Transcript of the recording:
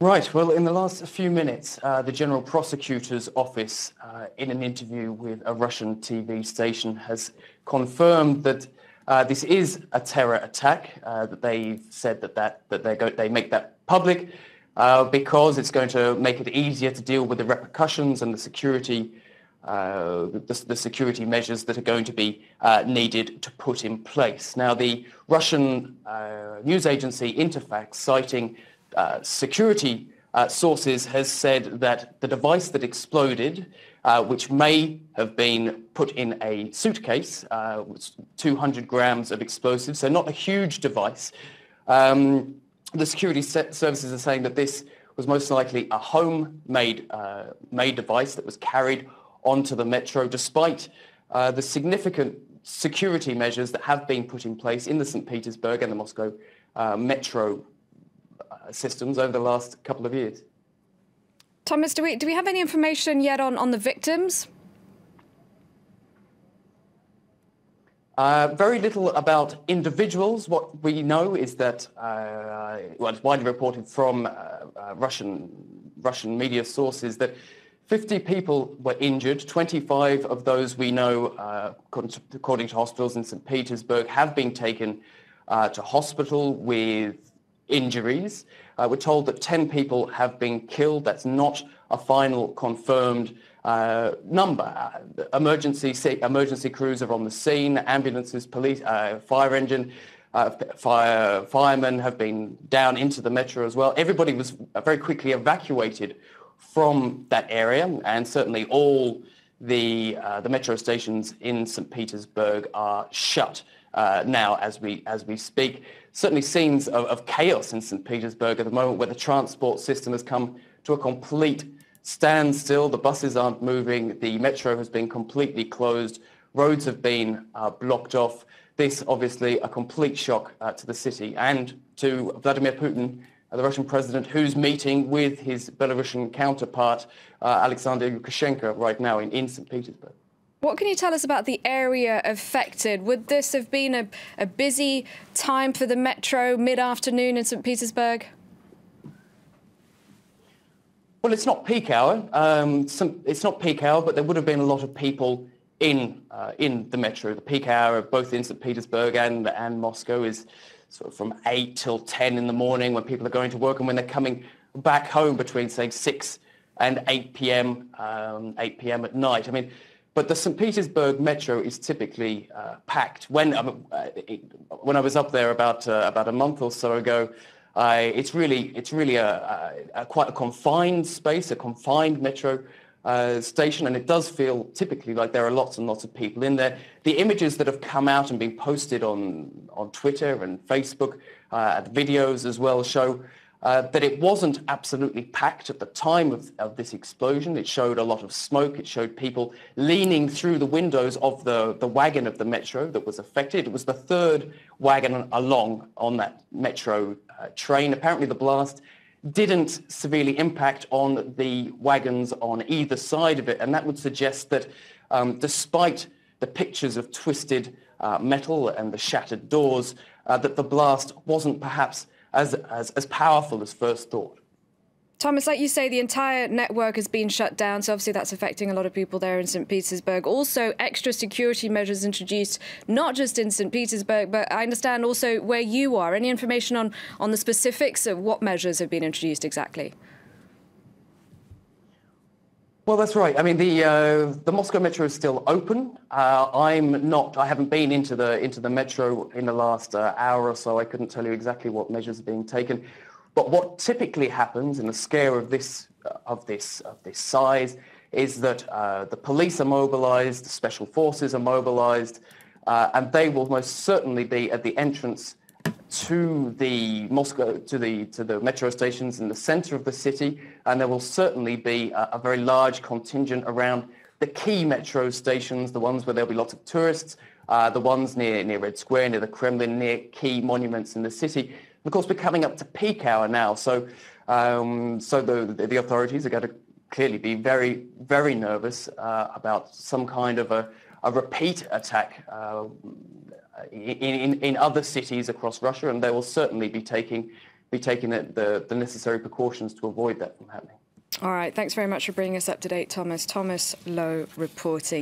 Right. Well, in the last few minutes, the General Prosecutor's Office, in an interview with a Russian TV station, has confirmed that this is a terror attack. That they've said that they make that public because it's going to make it easier to deal with the repercussions and the security measures that are going to be needed to put in place. Now, the Russian news agency Interfax, citing security sources, has said that the device that exploded, which may have been put in a suitcase, was 200 grams of explosives, so not a huge device. The security services are saying that this was most likely a homemade made device that was carried onto the metro, despite the significant security measures that have been put in place in the St. Petersburg and the Moscow metro systems over the last couple of years. Thomas, do we have any information yet on the victims? Very little about individuals. What we know is that, it's widely reported from Russian media sources that 50 people were injured. 25 of those we know, according to hospitals in St. Petersburg, have been taken to hospital with injuries. We're told that 10 people have been killed. That's not a final confirmed number. Emergency crews are on the scene. Ambulances, police, fire engine, firemen have been down into the metro as well. Everybody was very quickly evacuated from that area, and certainly all the metro stations in St. Petersburg are shut now as we speak. Certainly scenes of chaos in St. Petersburg at the moment, where the transport system has come to a complete standstill. The buses aren't moving. The metro has been completely closed. Roads have been blocked off. This, obviously, a complete shock to the city and to Vladimir Putin, the Russian president, who's meeting with his Belarusian counterpart, Alexander Lukashenko, right now in St. Petersburg. What can you tell us about the area affected? Would this have been a busy time for the metro mid-afternoon in St. Petersburg? Well, it's not peak hour. It's not peak hour, but there would have been a lot of people in the metro. The peak hour, both in St. Petersburg and Moscow, is sort of from 8 till 10 in the morning, when people are going to work, and when they're coming back home between, say, 6 and 8 p.m. 8 p.m. at night. I mean, but the St. Petersburg metro is typically packed. When I was up there about a month or so ago, it's really quite a confined space, a confined metro station, and it does feel typically like there are lots and lots of people in there. The images that have come out and been posted on Twitter and Facebook, videos as well, show that it wasn't absolutely packed at the time of this explosion. It showed a lot of smoke. It showed people leaning through the windows of the wagon of the metro that was affected. It was the third wagon along on that metro train. Apparently the blast didn't severely impact on the wagons on either side of it, and that would suggest that despite the pictures of twisted metal and the shattered doors, that the blast wasn't perhaps as powerful as first thought. Thomas, like you say, the entire network has been shut down, so obviously that's affecting a lot of people there in St. Petersburg. Also, extra security measures introduced, not just in St. Petersburg, but I understand also where you are. Any information on the specifics of what measures have been introduced exactly? Well, that's right. I mean, the Moscow metro is still open. I haven't been into the metro in the last hour or so. I couldn't tell you exactly what measures are being taken. But what typically happens in a scare of this size is that the police are mobilized, the special forces are mobilized, and they will most certainly be at the entrance to the metro stations in the center of the city, and there will certainly be a very large contingent around the key metro stations, the ones where there'll be lots of tourists, the ones near Red Square, near the Kremlin, near key monuments in the city. Of course, we're coming up to peak hour now, so the authorities are going to clearly be very, very nervous about some kind of a repeat attack in other cities across Russia, and they will certainly be taking be taking the necessary precautions to avoid that from happening. All right. Thanks very much for bringing us up to date, Thomas. Thomas Lowe reporting.